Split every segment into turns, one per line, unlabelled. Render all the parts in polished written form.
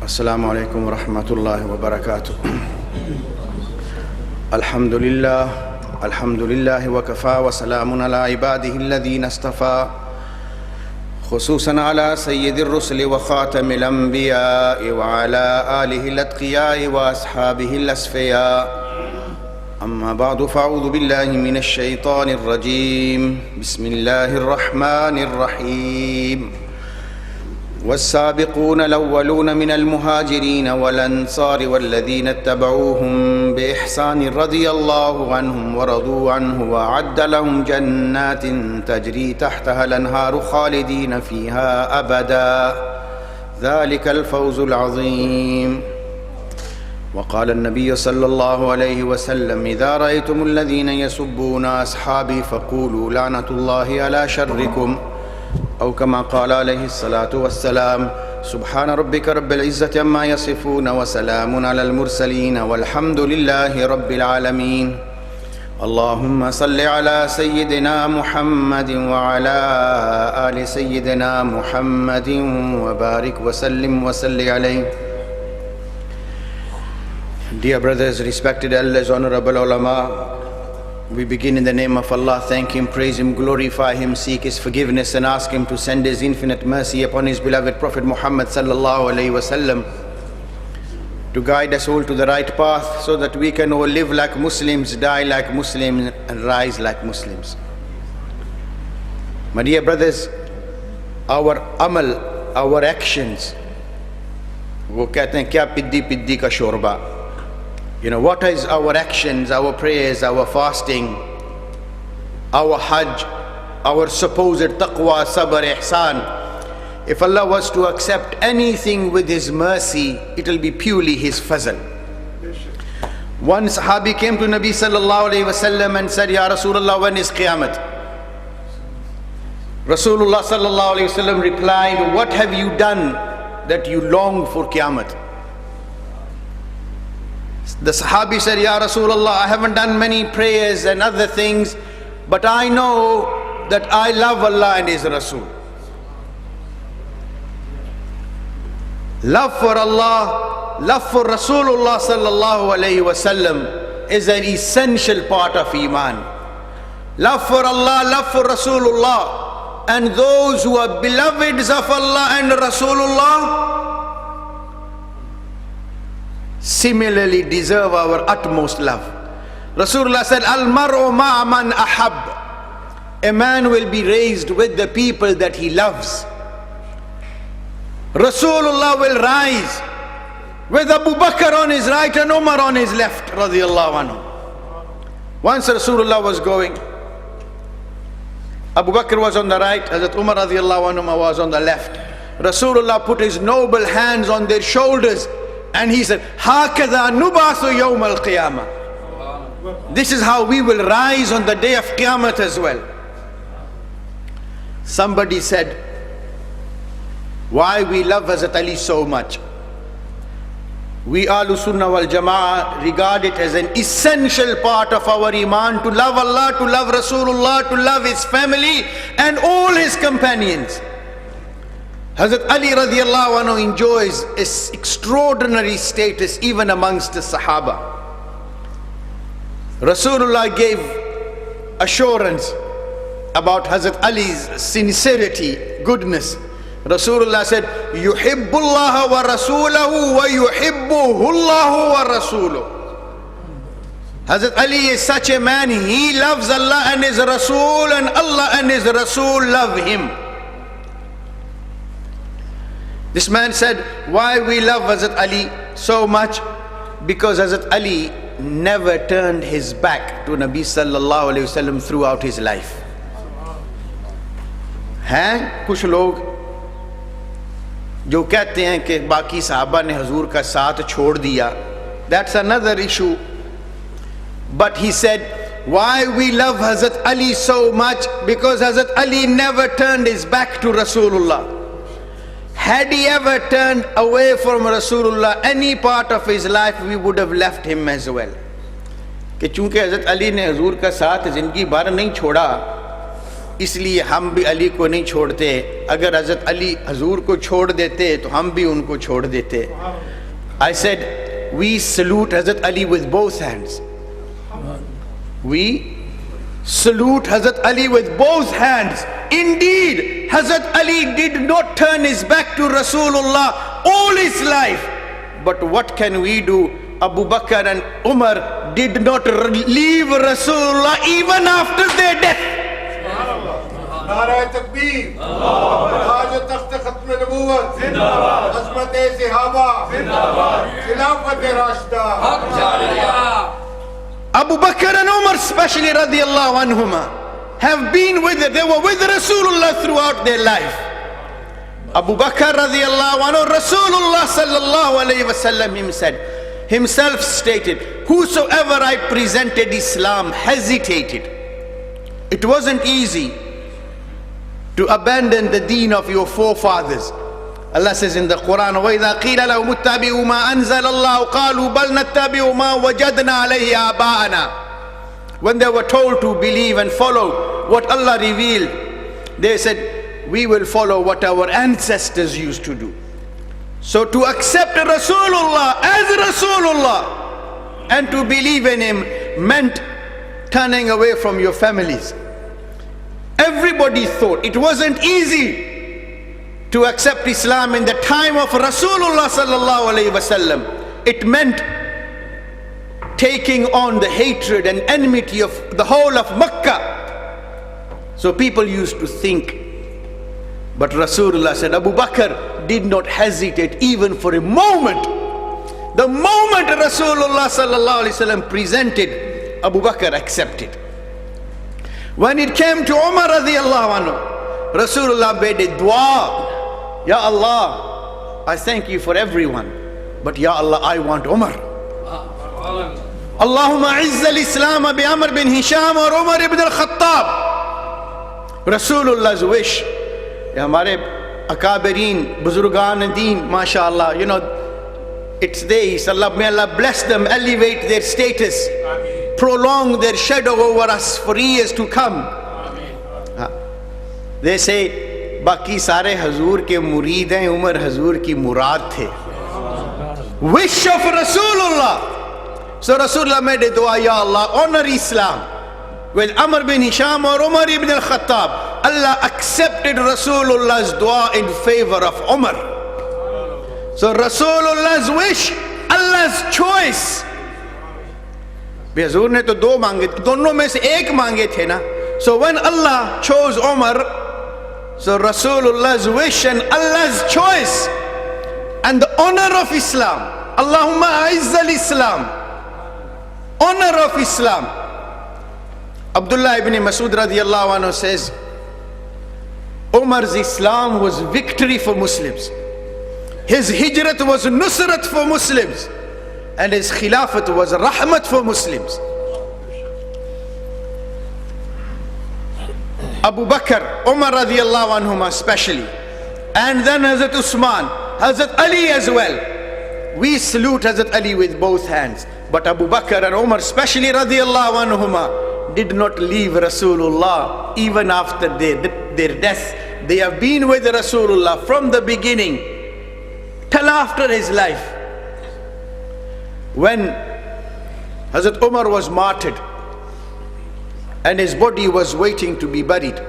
Assalamu alaikum wa rahmatullahi wa barakatuh. Alhamdulillah wa kafa wa salamun ala ibadihi alladhina istafa, khususan ala sayyidil rusuli wa khatamil anbiya'i wa ala alihi al-atqiya'i wa ashabihi al-asfiya. Amma ba'du, fa'udhu billahi minash shaitanir rajim. Bismillahir rahmanir rahim. والسابقون الأولون من المهاجرين والأنصار والذين اتبعوهم بإحسان رضي الله عنهم ورضوا عنه وأعد لهم جنات تجري تحتها الأنهار خالدين فيها أبدا ذلك الفوز العظيم. وقال النبي صلى الله عليه وسلم: إذا رأيتم الذين يسبون أصحابي فقولوا لعنة الله على شركم، أو كما قال عليه الصلاة والسلام. سبحان ربك رب العزة عما يصفون وسلام على المرسلين والحمد لله رب العالمين. اللهم صل على سيدنا محمد وعلى آل سيدنا محمد وبارك وسلم وصل عليه. Dear brothers, respected elders, honorable ulama, we begin in the name of Allah, thank Him, praise Him, glorify Him, seek His forgiveness and ask Him to send His infinite mercy upon His beloved Prophet Muhammad sallallahu alaihi wasallam, to guide us all to the right path so that we can all live like Muslims, die like Muslims and rise like Muslims. My dear brothers, our amal, our actions, wo kehte hain kya piddi piddi ka shorba. You know, what is our actions, our prayers, our fasting, our hajj, our supposed taqwa, sabr, ihsan? If Allah was to accept anything with His mercy, it will be purely His fazl. One sahabi came to Nabi sallallahu alayhi wasallam and said, Ya Rasulullah, when is Qiyamah? Rasulullah sallallahu alayhi wasallam replied, what have you done that you long for Qiyamah? The Sahabi said, Ya Rasulullah, I haven't done many prayers and other things, but I know that I love Allah and His Rasul. Love for Allah, love for Rasulullah sallallahu alayhi wasallam is an essential part of Iman. Love for Allah, love for Rasulullah, and those who are beloveds of Allah and Rasulullah similarly deserve our utmost love. Rasulullah said, Al-mar'u ma'a man ahab. A man will be raised with the people that he loves. Rasulullah will rise with Abu Bakr on his right and Umar on his left, radiyallahu anhu. Once Rasulullah was going, Abu Bakr was on the right, Hazrat Umar radiyallahu anhu was on the left. Rasulullah put his noble hands on their shoulders and he said, Hakadha nubasu yawm al-qiyamah. This is how we will rise on the day of Qiyamah as well. Somebody said, why we love Hazrat Ali so much? We Ahlus Sunnah wal Jama'ah regard it as an essential part of our Iman to love Allah, to love Rasulullah, to love His family and all His companions. Hazrat Ali radiallahu anhu enjoys an extraordinary status even amongst the Sahaba. Rasulullah gave assurance about Hazrat Ali's sincerity, goodness. Rasulullah said, Yuhibbullaha wa rasulahu wa yuhibbuhullahu wa rasuluh. Hazrat Ali is such a man, he loves Allah and His Rasul, and Allah and His Rasul love him. This man said, why we love Hazrat Ali so much? Because Hazrat Ali never turned his back to Nabi sallallahu alayhi wasallam throughout his life. हैं कुछ लोग जो कहते हैं कि बाकी साहबा ने हजूर का साथ छोड़ दिया. That's another issue. But he said, why we love Hazrat Ali so much? Because Hazrat Ali never turned his back to Rasulullah. Had he ever turned away from Rasulullah any part of his life, we would have left him as well. कि चूंकि हजरत अली ने हजूर का साथ जिंदगी भर नहीं छोड़ा, इसलिए हम भी अली को नहीं छोड़ते. अगर हजरत अली हजूर को छोड़ देते तो हम भी उनको छोड़ देते. I said, we salute Hazrat Ali with both hands. We salute Hazrat Ali with both hands. Indeed, Hazrat Ali did not turn his back to Rasulullah all his life. But what can we do? Abu Bakr and Umar did not leave Rasulullah even after their death.
नाराए तकबीर, आज तख्त खत्म नबूवत जिंदाबाद, अज़मत सहाबा जिंदाबाद, खिलाफत राशिदा हक जारिया.
Abu Bakr and Umar especially radiyallahu anhuma have been with it. They were with Rasulullah throughout their life. Abu Bakr radiyallahu anhu, Rasulullah sallallahu alayhi wasallam himself stated, whosoever I presented Islam hesitated. It wasn't easy to abandon the deen of your forefathers. Allah says in the Quran, وَإِذَا قِيلَ لَهُمُ اتَّبِعُوا مَا أَنزَلَ اللَّهُ قَالُوا بَلْ نَتَّبِعُ مَا وَجَدْنَا عَلَيْهِ آبَاءَنَا. When they were told to believe and follow what Allah revealed, they said, we will follow what our ancestors used to do. So to accept Rasulullah as Rasulullah and to believe in him meant turning away from your families. Everybody thought it wasn't easy to accept Islam in the time of Rasulullah sallallahu alaihi wasallam. It meant taking on the hatred and enmity of the whole of Makkah. So people used to think. But Rasulullah said, Abu Bakr did not hesitate even for a moment. The moment Rasulullah sallallahu alaihi wasallam presented, Abu Bakr accepted. When it came to Umar radiyallahu anhu, Rasulullah made a dua. Ya Allah, I thank you for everyone, but Ya Allah, I want Umar. Allahumma izza al-Islam bi Amr bin Hisham or Umar ibn al-Khattab. Rasulullah's wish. Hamare akabirin, buzurgan deen, mashallah, you know, it's there. May Allah bless them, elevate their status, prolong their shadow over us for years to come. They say, Baki sare Hazur ke murid hain, Umar Hazur ki murad the. Wish of Rasulullah. So Rasulullah made a dua, Ya Allah, honor Islam with Amr bin Hisham or Umar ibn al-Khattab. Allah accepted Rasulullah's dua in favor of Umar. So Rasulullah's wish, Allah's choice. Huzur ne to do mange, dono mein se ek mange the na. So when Allah chose Umar, so Rasulullah's wish and Allah's choice and the honor of Islam. Allahumma aiz al-Islam. Honor of Islam. Abdullah ibn Masud radiyallahu anhu says, Umar's Islam was victory for Muslims. His hijrat was nusrat for Muslims. And his khilafat was rahmat for Muslims. Abu Bakr, Umar radiyallahu anhuma especially, and then Hazrat Usman, Hazrat Ali as well. We salute Hazrat Ali with both hands. But Abu Bakr and Umar especially radiyallahu anhuma did not leave Rasulullah even after their death. They have been with Rasulullah from the beginning till after his life. When Hazrat Umar was martyred and his body was waiting to be buried,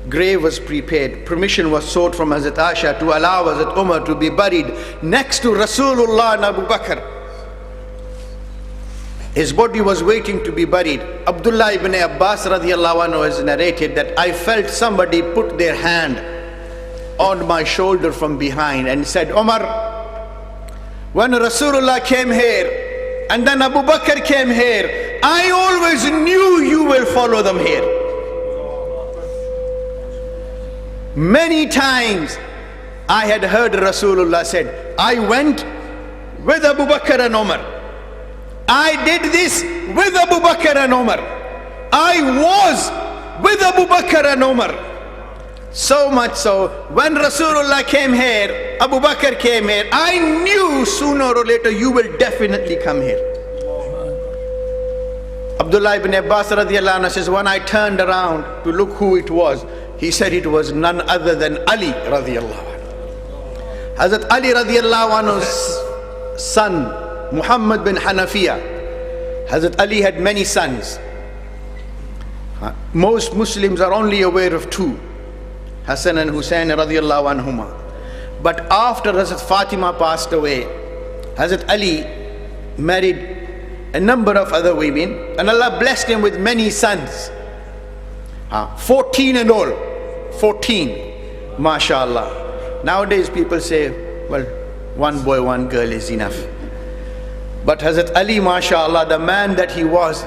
grave was prepared, permission was sought from Hazrat Aisha to allow Hazrat Umar to be buried next to Rasulullah and Abu Bakr. His body was waiting to be buried. Abdullah ibn Abbas radiyallahu anhu has narrated that I felt somebody put their hand on my shoulder from behind and said, Umar, when Rasulullah came here and then Abu Bakr came here, I always knew you will follow them here. Many times I had heard Rasulullah said, I went with Abu Bakr and Umar. I did this with Abu Bakr and Umar. I was with Abu Bakr and Umar. So much so, when Rasulullah came here, Abu Bakr came here, I knew sooner or later you will definitely come here. Abdullah ibn Abbas radiallahu anhu says, when I turned around to look who it was, he said it was none other than Ali radiallahu anhu. Hazrat Ali radiallahu anhu's son, Muhammad bin Hanafiya. Hazrat Ali had many sons. Most Muslims are only aware of two, Hassan and Hussein radiallahu anhuma. But after Hazrat Fatima passed away, Hazrat Ali married a number of other women, and Allah blessed him with many sons. 14 in all. 14. MashaAllah. Nowadays people say, well, one boy, one girl is enough. But Hazrat Ali, MashaAllah, the man that he was,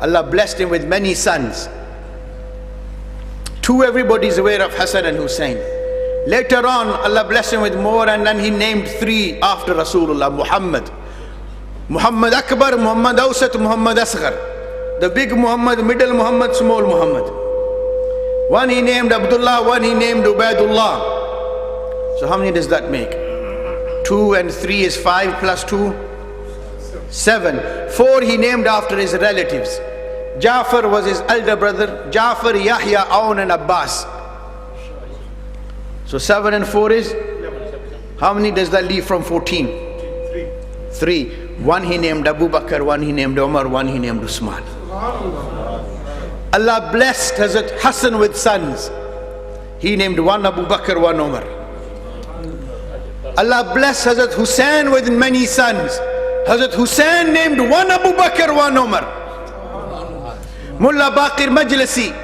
Allah blessed him with many sons. Two, everybody is aware of, Hassan and Hussein. Later on, Allah blessed him with more, and then he named three after Rasulullah. Muhammad Akbar, Muhammad Awsat, Muhammad Asghar. The big Muhammad, middle Muhammad, small Muhammad. One he named Abdullah, one he named Ubaidullah. So how many does that make? 2 and 3 is 5 plus 2? 7. 4 he named after his relatives. Ja'far was his elder brother. Ja'far, Yahya, Aun and Abbas. So 7 and 4 is? How many does that leave from 14? 3. One he named Abu Bakr, one he named Umar, one he named Usman. Allah blessed Hazrat Hassan with sons. He named one Abu Bakr, one Umar. Allah blessed Hazrat Hussein with many sons. Hazrat Hussein named one Abu Bakr, one Umar. Mullah Baqir Majlisi,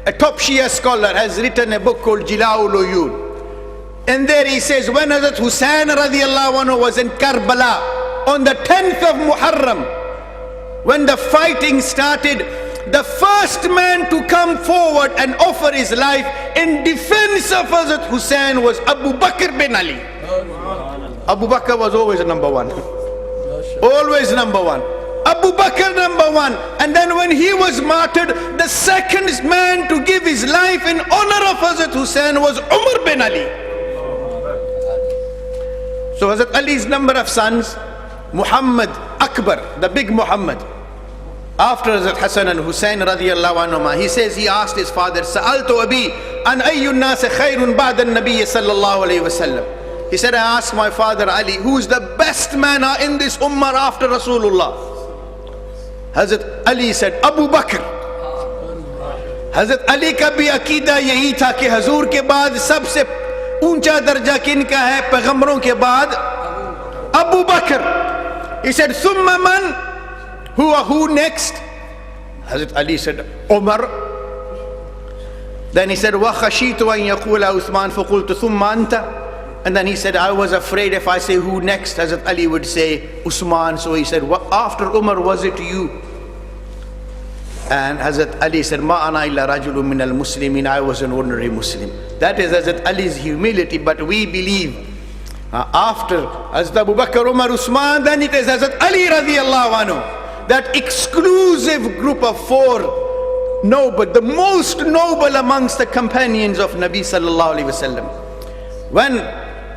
a top Shia scholar, has written a book called Jila'ul Uyun. And there he says, when Hazrat Hussein radiallahu anhu was in Karbala, on the 10th of Muharram, when the fighting started, the first man to come forward and offer his life in defense of Hazrat Hussein was Abu Bakr bin Ali. Abu Bakr was always number one. Always number one. Abu Bakr number one. And then when he was martyred, the second man to give his life in honor of Hazrat Hussein was Umar bin Ali. So Hazrat Ali's number of sons, Muhammad Akbar, the big Muhammad. After Hazrat Hassan and Hussein radiallahu anhuma, he says he asked his father, Sa'altu abi an ayyun nas khairun ba'da an-nabiy sallallahu alayhi wasallam. He said, I asked my father Ali, who is the best man in this ummah after Rasulullah? Hazrat Ali said, Abu Bakr. Hazrat Ali ka bhi aqeeda yahi tha ki Hazur ke baad sabse uncha darja kinka hai paygambron ke baad? Abu Bakr. He said, Thumma man? Who next? Hazrat Ali said, Umar. Then he said, Wa khashitu an yaqula Uthman faqultu thumma anta. And then he said, I was afraid if I say who next, Hazrat Ali would say Usman. So he said, after Umar, was it you? And Hazrat Ali said, Ma ana illa rajulun min al-muslimin. I was an ordinary Muslim. That is Hazrat Ali's humility. But we believe after Hazrat Abu Bakr, Umar, Usman, then it is Hazrat Ali radiallahu anhu. That exclusive group of 4 noble, the most noble amongst the companions of Nabi sallallahu alaihi wasallam. When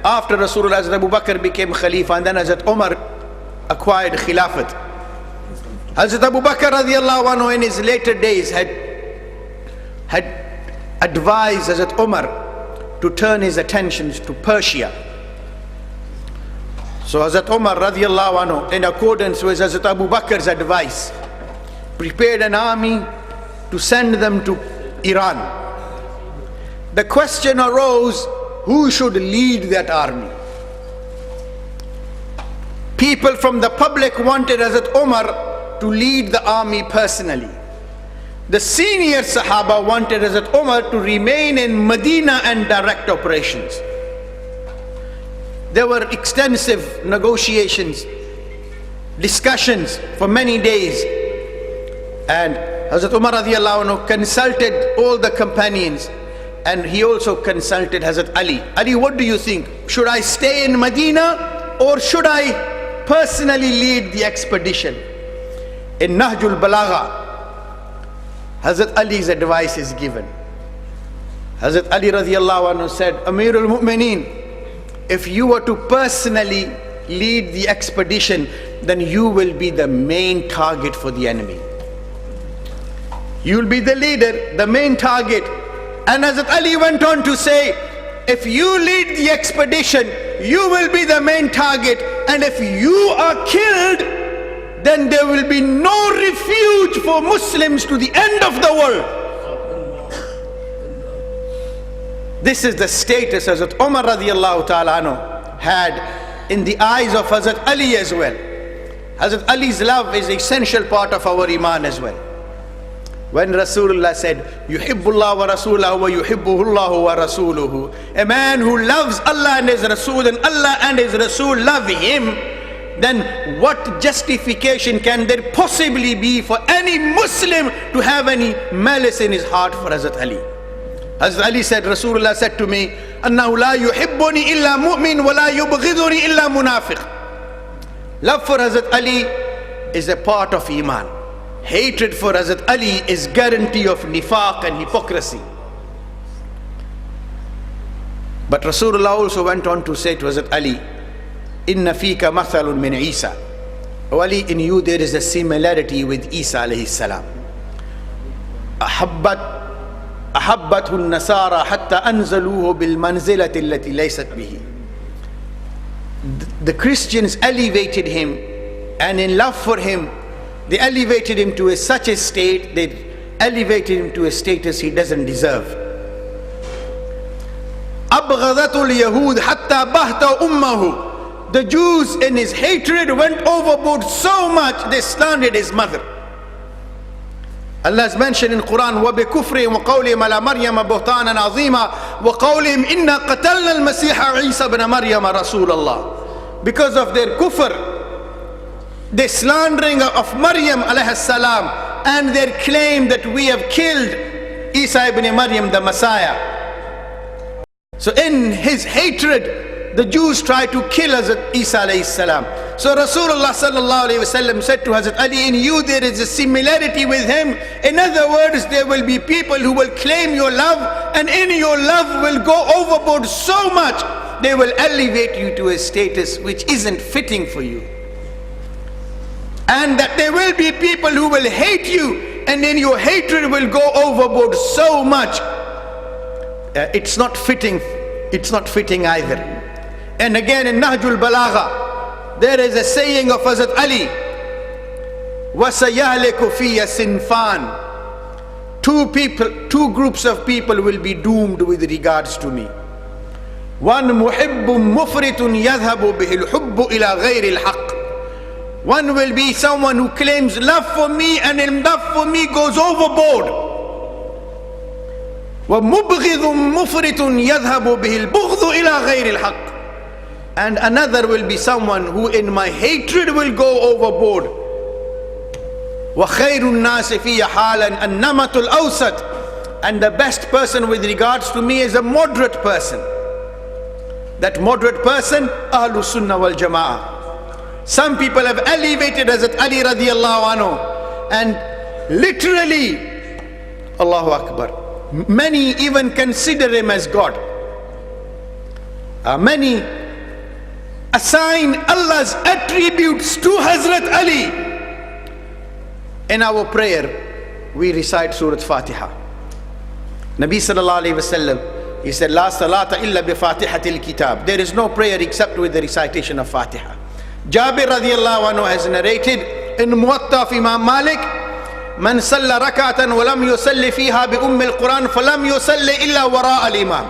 after Rasulullah, Hazrat Abu Bakr became Khalifa, and then Hazrat Umar acquired Khilafat. Hazrat Abu Bakr radiallahu anhu in his later days had advised Hazrat Umar to turn his attentions to Persia. So Hazrat Umar radiallahu anhu, in accordance with Hazrat Abu Bakr's advice, prepared an army to send them to Iran. The question arose, who should lead that army? People from the public wanted Hazrat Umar to lead the army personally. The senior Sahaba wanted Hazrat Umar to remain in Medina and direct operations. There were extensive negotiations, discussions for many days. And Hazrat Umar radiallahu anhu consulted all the companions, and he also consulted Hazrat Ali. Ali, what do you think? Should I stay in Medina or should I personally lead the expedition? In Nahjul Balagha, Hazrat Ali's advice is given. Hazrat Ali radiallahu anhu said, Amirul Mu'mineen, if you were to personally lead the expedition, then you will be the main target for the enemy. You'll be the leader, the main target. And Hazrat Ali went on to say, if you lead the expedition, you will be the main target. And if you are killed, then there will be no refuge for Muslims to the end of the world. This is the status Hazrat Umar radiallahu ta'ala anhu had in the eyes of Hazrat Ali as well. Hazrat Ali's love is an essential part of our iman as well. When Rasulullah said, Yuhibbullah wa Rasulahu wa yuhibbuhullahu wa Rasuluhu, a man who loves Allah and His Rasul and Allah and His Rasul love him, then what justification can there possibly be for any Muslim to have any malice in his heart for Hazrat Ali? Hazrat Ali said, Rasulullah said to me, أَنَّهُ لَا يُحِبُّنِي إِلَّا مُؤْمِنٌ وَلَا يُبْغِضُنِي إِلَّا مُنَافِقٌ. Love for Hazrat Ali is a part of iman. Hatred for Hazrat Ali is guarantee of nifaq and hypocrisy. But Rasulullah also went on to say to Hazrat Ali, Inna fika mathalun min Isa. O Ali, in you there is a similarity with Isa alayhi salam. أحبته النصارى حتى أنزلوه بالمنزلة التي ليست به. The Christians elevated him, and in love for him, they elevated him to such a state, they elevated him to a status he doesn't deserve. أبغضته اليهود حتى بهت أمه. The Jews in his hatred went overboard so much they slandered his mother. Allah has mentioned in Quran, وَبِكُفْرِهِمْ وَقَوْلِهِمْ عَلَى مَرْيَمَ بُهْتَانًا عَظِيمًا وَقَوْلِهِمْ إِنَّا قَتَلْنَا الْمَسِيحَ عِيسَى بْنَ مَرْيَمَ رَسُولَ اللَّهِ. Because of their kufr, the slandering of Maryam alayhi salam, and their claim that we have killed Isa ibn Maryam, the Messiah. So in his hatred, the Jews tried to kill Hazrat Isa alayhi salam. So Rasulullah sallallahu alayhi wasallam said to Hazrat Ali, in you there is a similarity with him. In other words, there will be people who will claim your love, and in your love will go overboard so much, they will elevate you to a status which isn't fitting for you. And that there will be people who will hate you, and in your hatred will go overboard so much. It's not fitting either. And again in Nahjul Balagha, there is a saying of Hazrat Ali, وَسَيَهْلِكُ فِيَ سِنْفَانِ. Two groups of people will be doomed with regards to me. One مُحِبٌّ مُفْرِطٌ يَذْهَبُ بِهِ الْحُبُّ إِلَى غَيْرِ الْحَقِّ. One will be someone who claims love for me, and in love for me goes overboard. وَمُبْغِضٌ مُفْرِطٌ يَذْهَبُ بِهِ الْبُغْضُ إِلَى غَيْرِ الْحَقِّ. And another will be someone who in my hatred will go overboard. وَخَيْرُ النَّاسِ فِيَ حَالًا النَّمَةُ الْأَوْسَطِ. And the best person with regards to me is a moderate person. That moderate person, Ahlus Sunnah wal Jama'ah. Some people have elevated Hazrat Ali radiallahu anhu, and literally, Allahu Akbar, many even consider him as God. Many assign Allah's attributes to Hazrat Ali. In our prayer, we recite Surah Fatiha. Nabi sallallahu alayhi wasallam, he said, La salata illa bi Fatihatil Kitab. There is no prayer except with the recitation of Fatiha. Jabir radiallahu anhu has narrated in Muwatta of Imam Malik, Man salla rak'atan wa lam yusalli fiha bi umm al-Quran falam yusalli illa wara al-imam.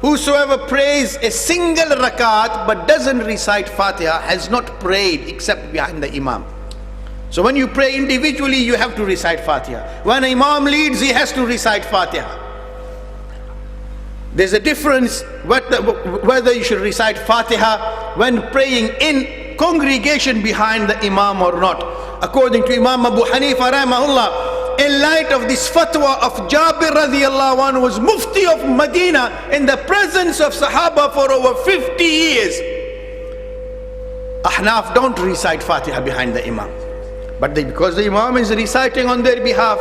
Whosoever prays a single rakat but doesn't recite Fatiha has not prayed except behind the imam. So when you pray individually, you have to recite Fatiha. When an imam leads, he has to recite Fatiha. There's a difference whether you should recite Fatiha when praying in congregation behind the imam or not. According to Imam Abu Hanifa rahimahullah, in light of this fatwa of Jabir radiallahu anhu, was mufti of Medina in the presence of Sahaba for over 50 years. Ahnaf don't recite Fatiha behind the imam, but because the imam is reciting on their behalf,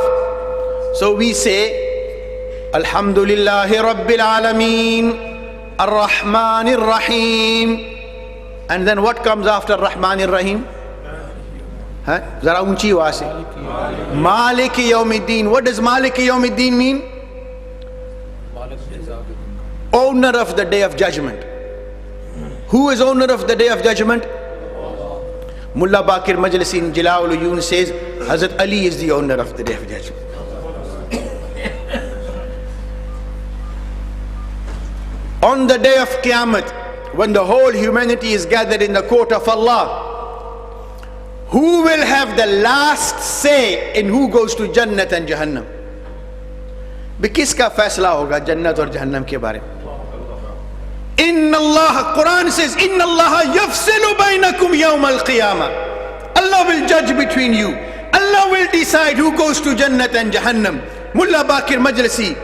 so we say Alhamdulillahi Rabbil Alameen Ar-Rahmanir Rahim. And then what comes after Rahmanir Rahim? Zara unchi awaaz se. Maliki Yawmiddin. What does Maliki Yawmiddin mean? Owner of the day of judgment. Who is owner of the day of judgment? Mullah Baqir Majlisi in Jala'ul Uyun says Hazrat Ali is the owner of the day of judgment. On the day of Qiyamah, when the whole humanity is gathered in the court of Allah, who will have the last say in who goes to Jannat and Jahannam? Kiska faisla hoga Jannat or Jahannam ke bare mein? Inna Allah, Quran says, Inna Allah yafsilu bainakum yawm al-qiyamah. Allah will judge between you. Allah will decide who goes to Jannat and Jahannam. Mullah Baqir Majlisi,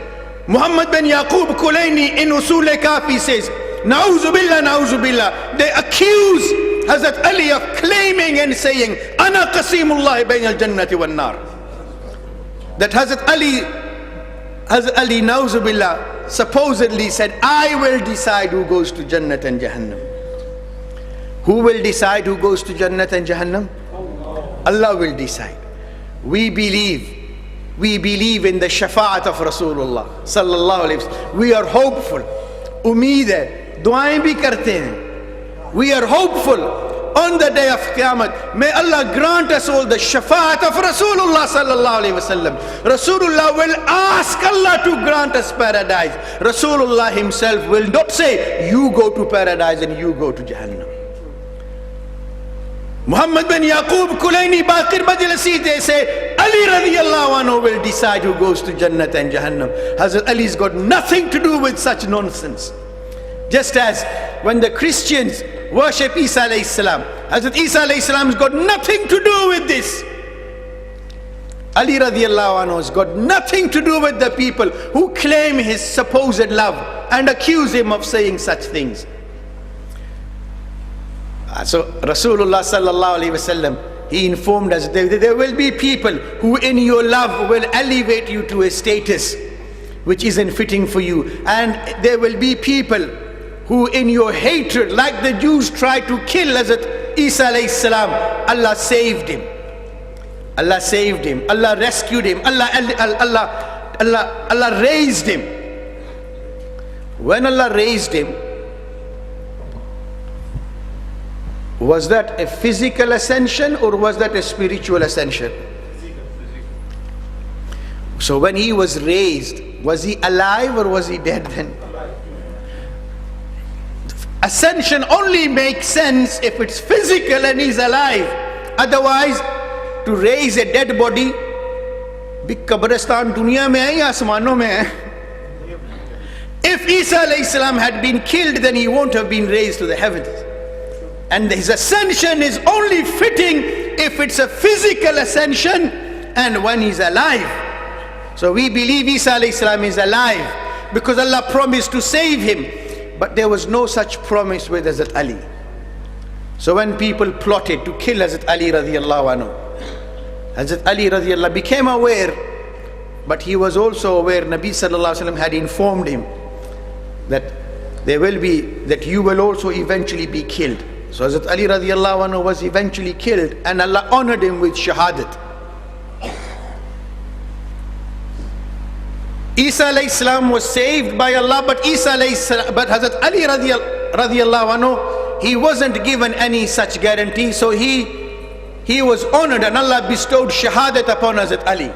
Muhammad bin Yaqub Kulaini in Usul Kafi says, Na'uzu billah, na'uzu billah. They accuse Hazrat Ali of claiming and saying, Ana qasimullah bain al-jannati wal nar. That Hazrat Ali, na'uzu billah, supposedly said, I will decide who goes to Jannat and Jahannam. Who will decide who goes to Jannat and Jahannam? Allah will decide. We believe in the shafa'at of Rasulullah sallallahu alayhi wasallam. We are hopeful. Umeed hai, duaein bhi karte hain. We are hopeful on the day of Qiyamah. May Allah grant us all the shafa'at of Rasulullah sallallahu alayhi wasallam. Rasulullah will ask Allah to grant us paradise. Rasulullah himself will not say, you go to paradise and you go to Jahannam. Muhammad bin Yaqub Kulaini Baqir Majlisi, they say, Ali radiyallahu anhu will decide who goes to Jannat and Jahannam. Hazrat Ali's got nothing to do with such nonsense. Just as when the Christians worship Isa alayhi salam, Hazrat Isa alayhi salam has got nothing to do with this. Ali radiyallahu anhu has got nothing to do with the people who claim his supposed love and accuse him of saying such things. So Rasulullah sallallahu alayhi wasallam, he informed us there will be people who in your love will elevate you to a status which isn't fitting for you, and there will be people who in your hatred, like the Jews tried to kill Hazrat Isa alayhi salam, Allah saved him. Allah saved him. Allah rescued him. Allah raised him. When Allah raised him, was that a physical ascension or was that a spiritual ascension? So when he was raised, was he alive or was he dead then? Ascension only makes sense if it's physical and he's alive. Otherwise, to raise a dead body, big kabristan dunya mein hai ya asmanon mein hai? If Isa alayhi salam had been killed, then he won't have been raised to the heavens. And his ascension is only fitting if it's a physical ascension and when he's alive. So we believe Isa alayhi salam is alive because Allah promised to save him. But there was no such promise with Hazrat Ali. So when people plotted to kill Hazrat Ali radiyallahu anhu, Hazrat Ali radiyallahu became aware, but he was also aware Nabi sallallahu alaihi wasallam had informed him that that you will also eventually be killed. So Hazrat Ali radiyallahu anhu was eventually killed, and Allah honored him with shahadat. Isa alayhi salam was saved by Allah, but Hazrat Ali radiyallahu anhu, he wasn't given any such guarantee, so he was honored and Allah bestowed shahadat upon Hazrat Ali.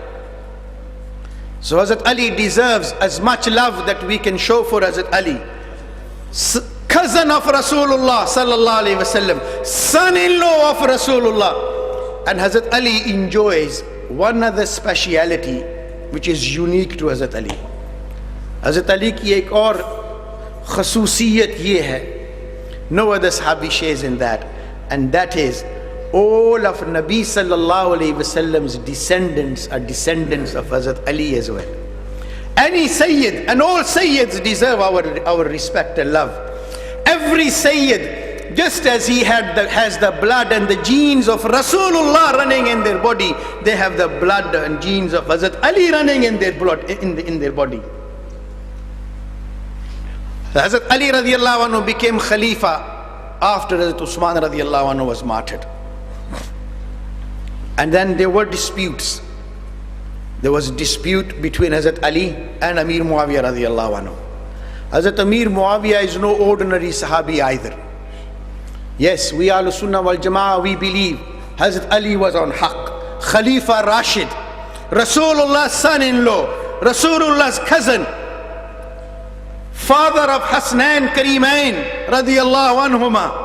So Hazrat Ali deserves as much love that we can show for Hazrat Ali. Cousin of Rasulullah sallallahu alaihi wasallam, son-in-law of Rasulullah. And Hazrat Ali enjoys one other speciality which is unique to Hazrat Ali. Hazrat Ali ki ek aur khususiyat ye hai, no other sahabi shares in that, and that is all of Nabi sallallahu alaihi wasallam's descendants are descendants of Hazrat Ali as well. Any Sayyid, and all Sayyids deserve our respect and love. Every Sayyid, just as he has the blood and the genes of Rasulullah running in their body, they have the blood and genes of Hazrat Ali running in their blood, in their body. Hazrat Ali radiallahu anhu became Khalifa after Hazrat Usman radiallahu anhu was martyred. And then there were disputes. There was a dispute between Hazrat Ali and Amir Muawiyah radiallahu anhu. Hazrat Amir Muawiyah is no ordinary Sahabi either. Yes, we Ahlul Sunnah wal Jama'ah, we believe Hazrat Ali was on haqq, Khalifa Rashid, Rasulullah's son-in-law, Rasulullah's cousin, father of Hasnain Karimain radiallahu anhuma.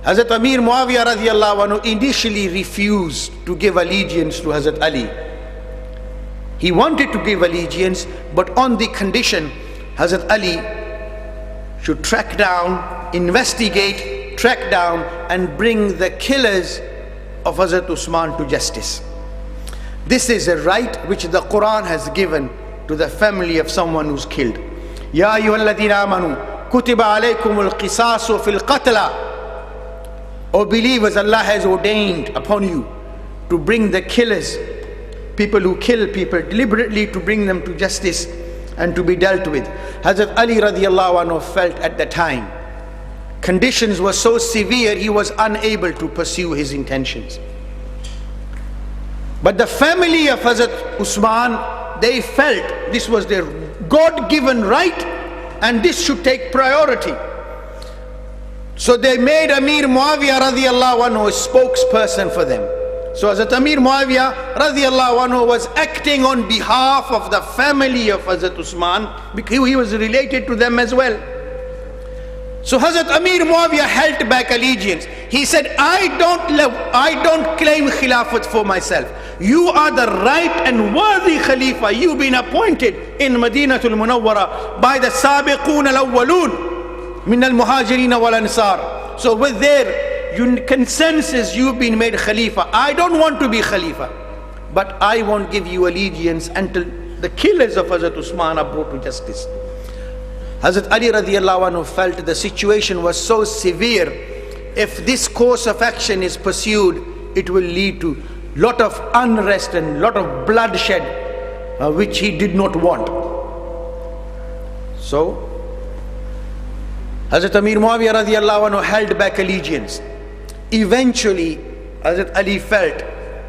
Hazrat Amir Muawiyah radiallahu anhu initially refused to give allegiance to Hazrat Ali. He wanted to give allegiance, but on the condition Hazrat Ali should track down, investigate, track down and bring the killers of Hazrat Usman to justice. This is a right which the Quran has given to the family of someone who's killed. Ya ayyuhalladhina amanu kutiba alaykumul qisasu fil qatla. O believers, Allah has ordained upon you to bring the killers, people who kill people deliberately, to bring them to justice and to be dealt with. Hazrat Ali radiallahu anhu felt at the time conditions were so severe he was unable to pursue his intentions. But the family of Hazrat Usman, they felt this was their God-given right and this should take priority. So they made Amir Muawiyah radiallahu anhu a spokesperson for them. So Hazrat Amir Muawiyah radiallahu anhu was acting on behalf of the family of Hazrat Usman, because he was related to them as well. So Hazrat Amir Muawiyah held back allegiance. He said, I don't claim Khilafat for myself. You are the right and worthy Khalifa. You've been appointed in Madinatul Munawwara by the Sabiqun al-Awwalun min al-Muhajirin wal-Ansar. So with their consensus, you've been made Khalifa. I don't want to be Khalifa, but I won't give you allegiance until the killers of Hazrat Usman are brought to justice. Hazrat Ali radiallahu anhu felt the situation was so severe, if this course of action is pursued, it will lead to lot of unrest and lot of bloodshed, which he did not want. So Hazrat Amir Muawiyah radiallahu anhu held back allegiance. Eventually Hazrat Ali felt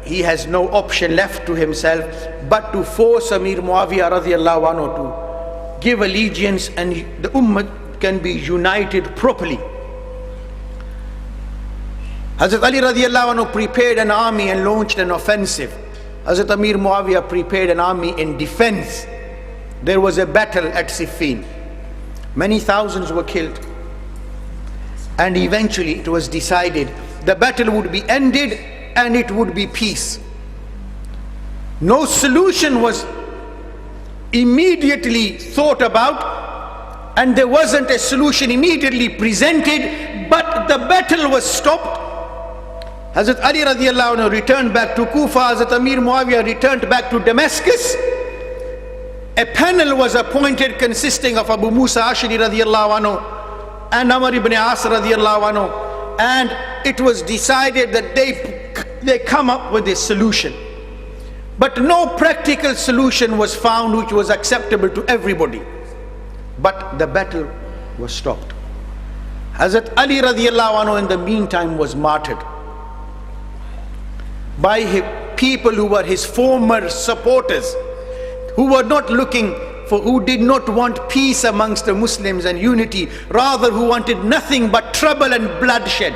he has no option left to himself but to force Amir Muawiyah radiallahu anhu to give allegiance, and the ummah can be united properly. Hazrat Ali radiallahu anhu prepared an army and launched an offensive. Hazrat Amir Muawiyah prepared an army in defense. There was a battle at Siffin. Many thousands were killed. And eventually it was decided the battle would be ended and it would be peace. No solution was immediately thought about, and there wasn't a solution immediately presented, but the battle was stopped. Hazrat Ali radiallahu anhu returned back to Kufa. Hazrat Amir Muawiyah returned back to Damascus. A panel was appointed consisting of Abu Musa Ashari radiallahu anhu and Amr ibn As radiallahu anhu, and it was decided that they come up with a solution. But no practical solution was found which was acceptable to everybody. But the battle was stopped. Hazrat Ali radiallahu anhu in the meantime was martyred by people who were his former supporters, who were not looking for, who did not want peace amongst the Muslims and unity, rather who wanted nothing but trouble and bloodshed.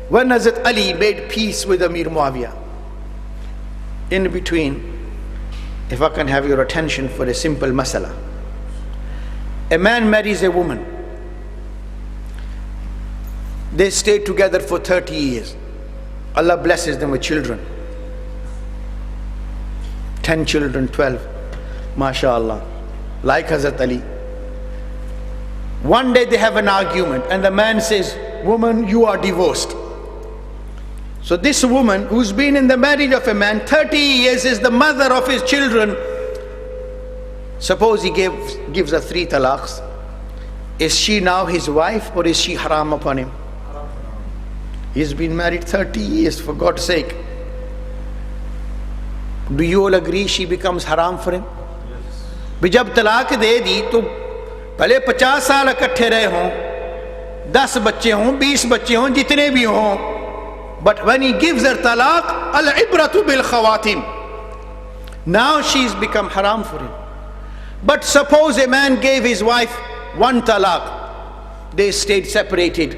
When Hazrat Ali made peace with Amir Muawiyah, in between, if I can have your attention for a simple masala. A man marries a woman. They stayed together for 30 years. Allah blesses them with children. 10 children, 12. MashaAllah. Like Hazrat Ali. One day they have an argument and the man says, woman, you are divorced. So this woman who's been in the marriage of a man 30 years is the mother of his children. Suppose he gives her 3 talaqs. Is she now his wife or is she haram upon him? He's been married 30 years, for God's sake. Do you all agree she becomes haram for him? भी जब तलाक दे दी तो भले 50 साल इकट्ठे रहे हों, 10 बच्चे हों, 20 बच्चे हों, जितने भी हों, But when he gives her talaq, al-ibratu bil khawatim. Now she's become haram for him. But suppose a man gave his wife one talaq. They stayed separated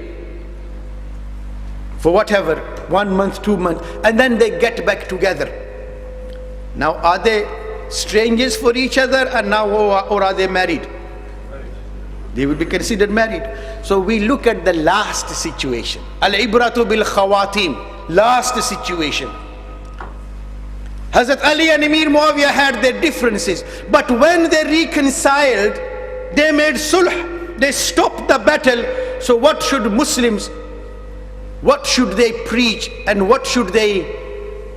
for whatever, 1 month, 2 months, and then they get back together. Now are they strangers for each other, and now, or are they married? They will be considered married. So we look at the last situation. Al-ibratu bil khawatim, last situation. Hazrat Ali and Amir Muawiyah had their differences, but when they reconciled, they made sulh. They stopped the battle. So what should Muslims, what should they preach, and what should they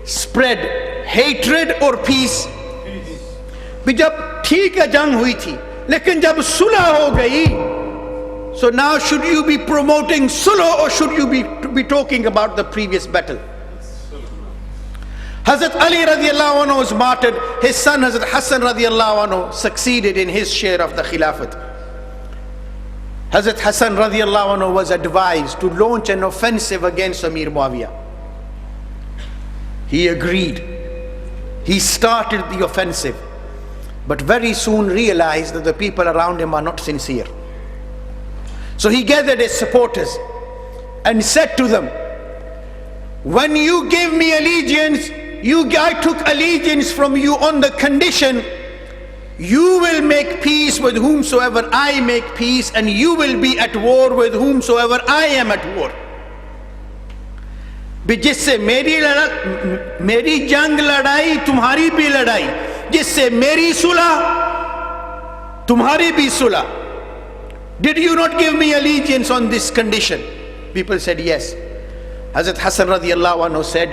spread? Hatred or peace? भी जब ठीक है जंग हुई थी, लेकिन जब सुलह हो गई, so now should you be promoting sulh or should you be talking about the previous battle? Hazrat Ali radiallahu anhu was martyred. His son Hazrat Hassan radiallahu anhu succeeded in his share of the Khilafat. Hazrat Hassan radiallahu anhu was advised to launch an offensive against Amir Muawiyah. He agreed. He started the offensive, but very soon realized that the people around him are not sincere. So he gathered his supporters and said to them, when you give me allegiance, I took allegiance from you on the condition you will make peace with whomsoever I make peace, and you will be at war with whomsoever I am at war. जिससे मेरी जंग लड़ाई तुम्हारी भी लड़ाई, जिससे मेरी सुलह तुम्हारी भी सुलह. Did you not give me allegiance on this condition? People said yes. Hazrat Hassan radiallahu anhu said,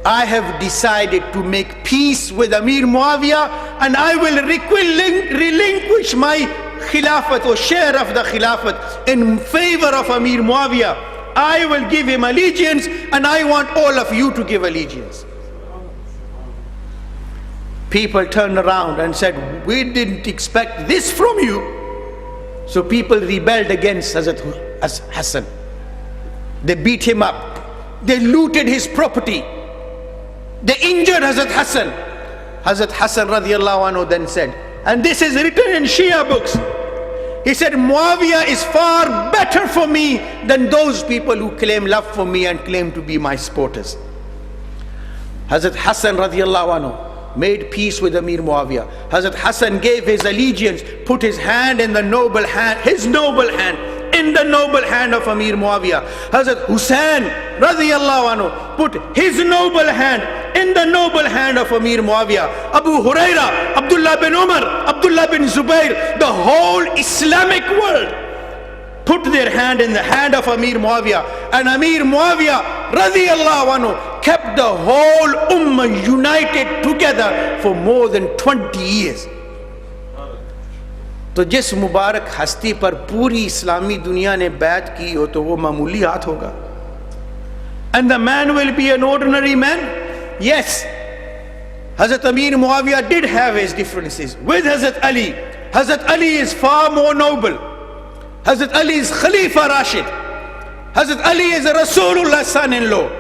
I have decided to make peace with Amir Muawiyah, and I will relinquish my khilafat or share of the khilafat in favor of Amir Muawiyah. I will give him allegiance, and I want all of you to give allegiance. People turned around and said, we didn't expect this from you. So people rebelled against Hazrat Hassan. They beat him up. They looted his property. They injured Hazrat Hassan. Hazrat Hassan radiallahu anhu then said, and this is written in Shia books, he said, Muawiyah is far better for me than those people who claim love for me and claim to be my supporters. Hazrat Hassan radiallahu anhu made peace with Amir Muawiyah. Hazrat Hassan gave his allegiance, put his hand in the noble hand, his noble hand, in the noble hand of Amir Muawiyah. Hazrat Hussain radiallahu anhu put his noble hand in the noble hand of Amir Muawiyah. Abu Huraira, Abdullah bin Umar, Abdullah bin Zubair, the whole Islamic world put their hand in the hand of Amir Muawiyah. And Amir Muawiyah radiallahu anhu kept the whole ummah united together for more than 20 years. तो जिस मुबारक हस्ती पर पूरी इस्लामी दुनिया ने बैत की हो तो वो मामूली हाथ होगा. And the man will be an ordinary man? Yes. Hazrat Amir Muawiyah did have his differences with Hazrat Ali. Hazrat Ali is far more noble. Hazrat Ali is Khalifa Rashid. Hazrat Ali is a Rasulullah's son-in-law.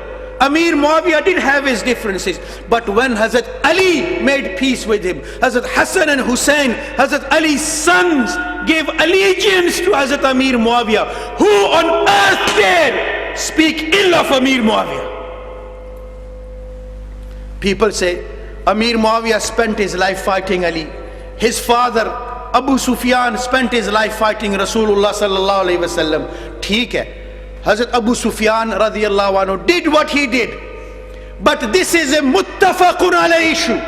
Amir Muawiyah did have his differences, but when Hazrat Ali made peace with him, Hazrat Hassan and Hussein, Hazrat Ali's sons, gave allegiance to Hazrat Amir Muawiyah. Who on earth dare speak ill of Amir Muawiyah? People say Amir Muawiyah spent his life fighting Ali. His father Abu Sufyan spent his life fighting Rasulullah sallallahu alaihi wasallam. ठीक है, Hazrat Abu Sufyan radiallahu anhu did what he did, but this is a muttafaqun alayh issue.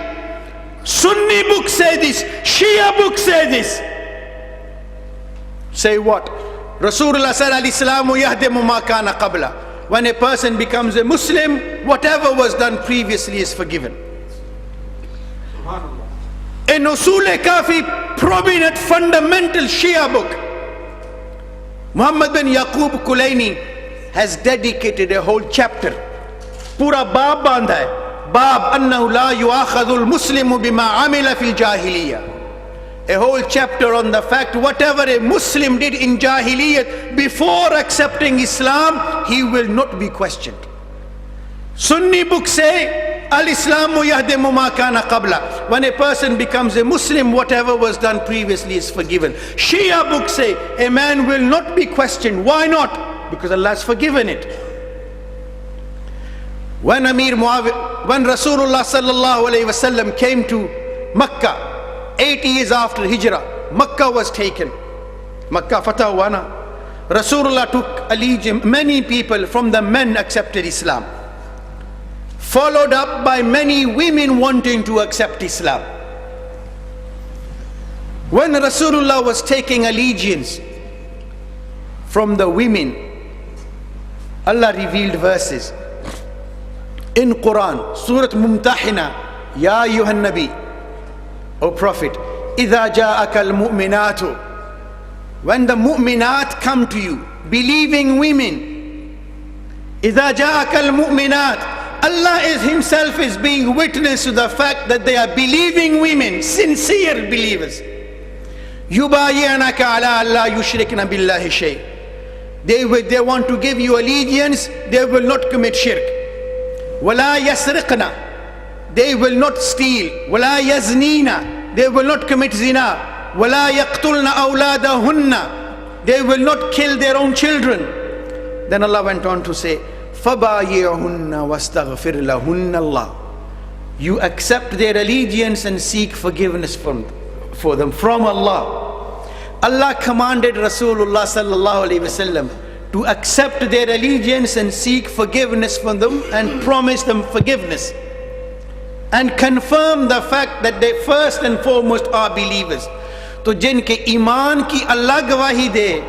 Sunni books say this, Shia books say this. Say what? Rasulullah said, al-Islamu yahdimu ma kana qabla. When a person becomes a Muslim, whatever was done previously is forgiven. In Usul-e-Kafi, prominent fundamental Shia book, Muhammad bin Yaqub Kulaini has dedicated a whole chapter. Pura bab banda hai. Bab annahu la yuakhadhu al-muslimu bima amila fil jahiliyyah. A whole chapter on the fact whatever a Muslim did in Jahiliyyah before accepting Islam, he will not be questioned. Sunni books say, Al-Islamu yahdimu ma kana qabla. When a person becomes a Muslim, whatever was done previously is forgiven. Shia books say, a man will not be questioned. Why not? Because Allah has forgiven it. When Rasulullah sallallahu alayhi wasallam came to Makkah, 8 years after Hijrah, Makkah was taken. Makkah fatah hua na. Rasulullah took allegiance. Many people from the men accepted Islam, followed up by many women wanting to accept Islam. When Rasulullah was taking allegiance from the women, Allah revealed verses in Quran, Surah Mumtahina, Ya ayyuhan Nabi, O Prophet, إِذَا جَاءَكَ الْمُؤْمِنَاتُ, when the mu'minat come to you, believing women, إِذَا جَاءَكَ الْمُؤْمِنَاتُ, Allah is himself is being witness to the fact that they are believing women, sincere believers. يُبَايِعْنَكَ عَلَىٰ أَلَّا يُشْرِكْنَ بِاللَّهِ شَيْءٍ. They want to give you allegiance, they will not commit shirk. وَلَا يَسْرِقْنَا, they will not steal. وَلَا يَزْنِينَ, they will not commit zina. وَلَا يَقْتُلْنَ أَوْلَادَهُنَّ, they will not kill their own children. Then Allah went on to say, فَبَايِعْهُنَّ وَاسْتَغْفِرْ لَهُنَّ اللَّهِ, you accept their allegiance and seek forgiveness for them from Allah. Allah commanded Rasulullah sallallahu alayhi wasallam to accept their allegiance and seek forgiveness from them and promise them forgiveness and confirm the fact that they first and foremost are believers. तो जिनके ईमान की अल्लाह गवाही दे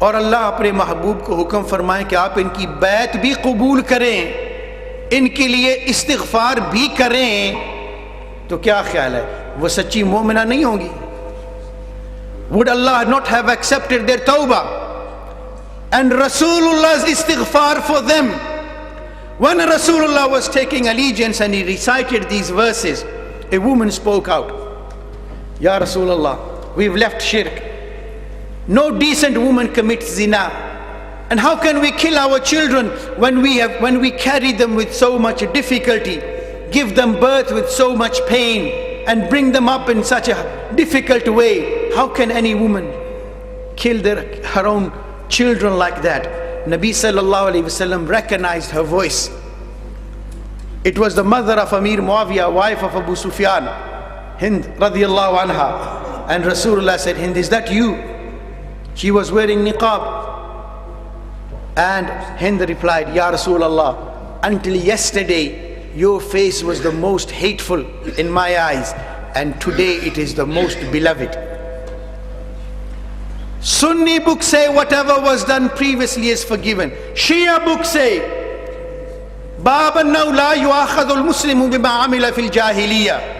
और अल्लाह अपने महबूब को हुक्म फरमाए कि आप इनकी बैत भी कबूल करें, इनके लिए इस्तिग़फ़ार भी करें, तो क्या ख्याल है, वो सच्ची मोमिना नहीं होंगी? Would Allah not have accepted their tawbah and Rasulullah's istighfar for them? When Rasulullah was taking allegiance and he recited these verses, a woman spoke out, Ya Rasulullah, we've left shirk. No decent woman commits zina. And how can we kill our children when we carry them with so much difficulty, give them birth with so much pain, and bring them up in such a difficult way? How can any woman kill her own children like that? Nabi sallallahu alayhi wasallam recognized her voice. It was the mother of Amir Muawiyah, wife of Abu Sufyan, Hind radiyallahu anha. And Rasulullah said, Hind, is that you? She was wearing niqab. And Hind replied, Ya Rasulullah, until yesterday your face was the most hateful in my eyes, and today it is the most beloved. Sunni books say whatever was done previously is forgiven. Shia books say, Bab annahu la yu'akhadhu al-muslimu bima amila fil jahiliyyah.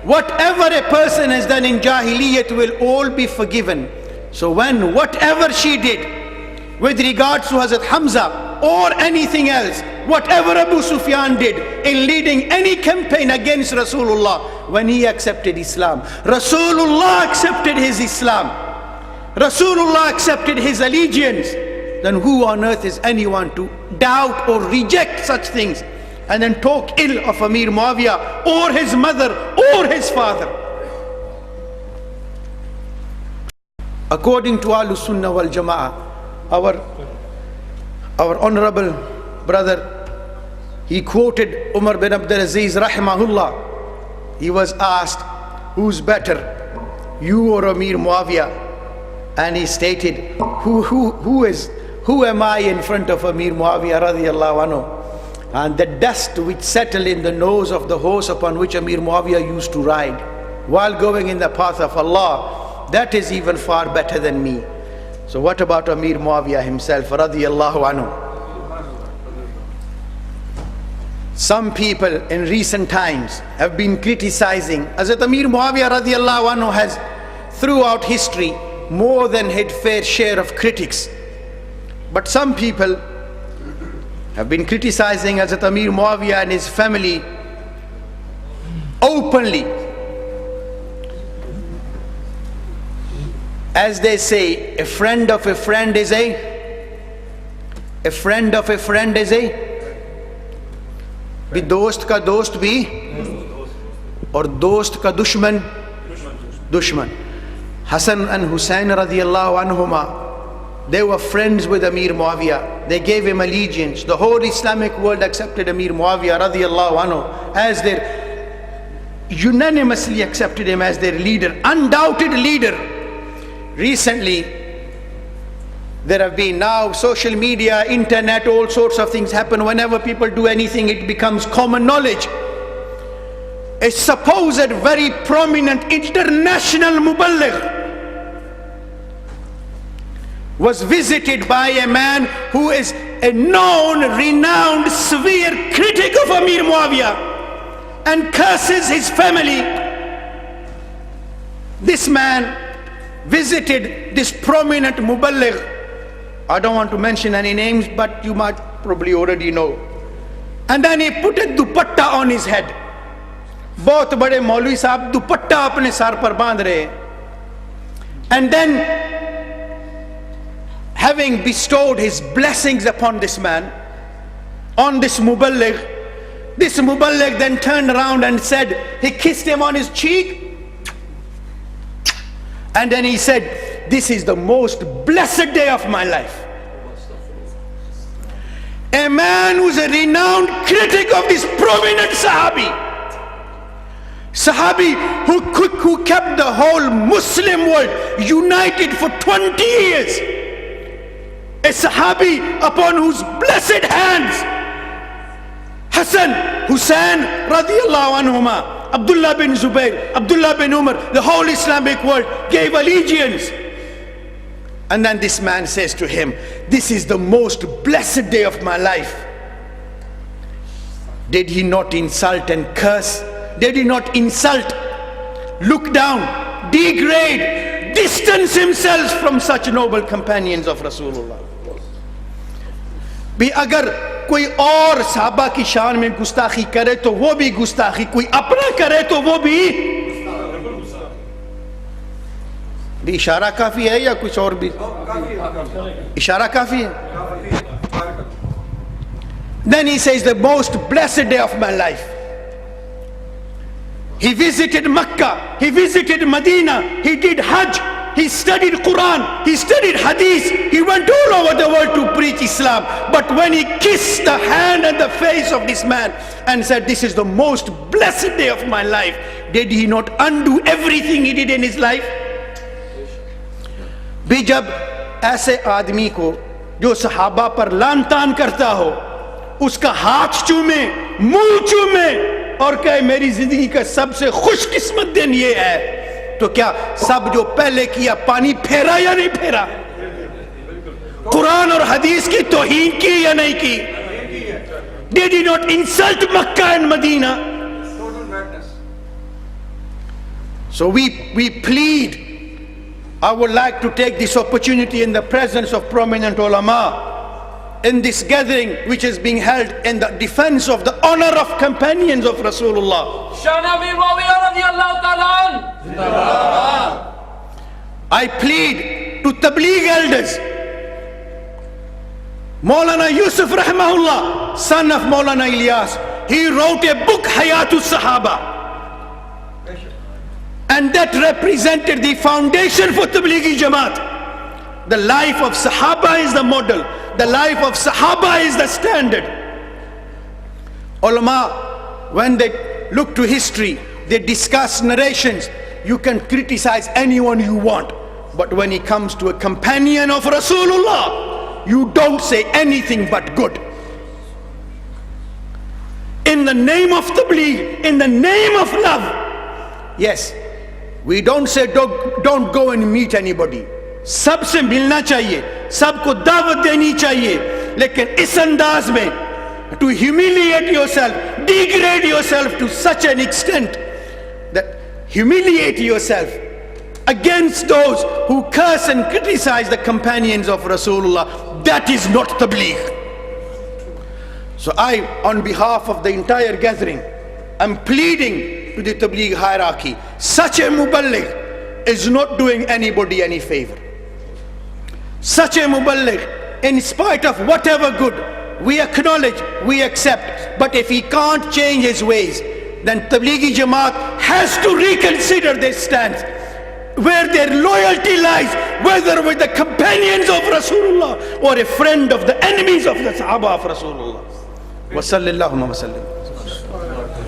Whatever a person has done in jahiliyyah will all be forgiven. So when whatever she did with regards to Hazrat Hamza or anything else, whatever Abu Sufyan did in leading any campaign against Rasulullah, when he accepted Islam, Rasulullah accepted his Islam, Rasulullah accepted his allegiance, then who on earth is anyone to doubt or reject such things and then talk ill of Amir Muawiyah or his mother or his father? According to Ahlus Sunnah wal Jama'ah, our honorable brother, he quoted Umar bin Abdul Aziz rahimahullah. He was asked, who's better, you or Amir Muawiyah? And he stated, who am I in front of Amir Muawiyah radiyallahu anhu? And the dust which settled in the nose of the horse upon which Amir Muawiyah used to ride while going in the path of Allah, that is even far better than me. So what about Amir Muawiyah himself radiyallahu anhu? Some people in recent times have been criticizing Hazrat Amir Muawiyah radiyallahu anhu has throughout history more than his fair share of critics. But some people have been criticizing Hazrat Amir Muawiyah and his family openly. As they say, a friend of a friend is a friend of a friend is a भी दोस्त का दोस्त भी और दोस्त का दुश्मन दुश्मन. Hassan and Hussein radiallahu anhuma, they were friends with Amir Muawiyah. They gave him allegiance. The whole Islamic world accepted Amir Muawiyah radiallahu anhu as their, unanimously accepted him as their leader, undoubted leader. Recently, there have been now social media, internet, all sorts of things happen. Whenever people do anything, it becomes common knowledge. A supposed very prominent international muballigh was visited by a man who is a known, renowned, severe critic of Amir Muawiyah and curses his family. This man visited this prominent muballigh. I don't want to mention any names, but you might probably already know. And then he put a dupatta on his head. बहुत बड़े मौलवी साहब दुपट्टा अपने sir पर बांध रहे. And then, having bestowed his blessings upon this man, on this muballigh then turned around and said, he kissed him on his cheek, and then he said, this is the most blessed day of my life. A man who's a renowned critic of this prominent Sahabi who kept the whole Muslim world united for 20 years. A Sahabi upon whose blessed hands Hassan, Hussein radiallahu anhuma, Abdullah bin Zubayr, Abdullah bin Umar, the whole Islamic world gave allegiance. And then this man says to him, this is the most blessed day of my life. Did he not insult and curse? Did he not insult, look down, degrade, distance himself from such noble companions of Rasulullah? भी अगर कोई और साहबा की शान में गुस्ताखी करे तो वो भी गुस्ताखी, कोई अपना करे तो वो भी इशारा काफी है या कुछ और भी? इशारा काफी है. Then he says, the most blessed day of my life. He visited Makkah, he visited Medina, he did Hajj, he studied Quran, he studied Hadith, he went all over the world to preach Islam. But when he kissed the hand and the face of this man and said, this is the most blessed day of my life, did he not undo everything he did in his life? भी जब ऐसे आदमी को जो सहाबा पर लान तान करता हो, उसका हाथ चूमे, मुंह चूमे और कहे मेरी जिंदगी का सबसे खुशकिस्मत दिन ये है, तो क्या सब जो पहले किया पानी फेरा या नहीं फेरा? कुरान और हदीस की तौहीन की या नहीं की? Did he not insult Makkah and Medina? So we plead. I would like to take this opportunity in the presence of prominent ulama in this gathering which is being held in the defense of the honor of companions of Rasulullah. I plead to Tabligh elders. Maulana Yusuf rahimahullah, son of Maulana Ilyas, he wrote a book, Hayatus Sahaba, and that represented the foundation for Tablighi Jamaat. The life of Sahaba is the model. The life of Sahaba is the standard. Ulama, when they look to history, they discuss narrations. You can criticize anyone you want, but when it comes to a companion of Rasulullah, you don't say anything but good. In the name of Tabligh, in the name of love, yes, we don't say don't go and meet anybody. सबसे मिलना चाहिए, सबको दावत देनी चाहिए, लेकिन इस अंदाज में to humiliate yourself, degrade yourself to such an extent that humiliate yourself against those who curse and criticize the companions of Rasulullah, that is not Tabligh. So I, on behalf of the entire gathering, am pleading to the Tabligh hierarchy, such a muballigh is not doing anybody any favor. Such a muballigh, in spite of whatever good we acknowledge, we accept. But if he can't change his ways, then Tablighi Jamaat has to reconsider their stance, where their loyalty lies, whether with the companions of Rasulullah or a friend of the enemies of the Sahaba of Rasulullah. Wa sallallahu wa sallam.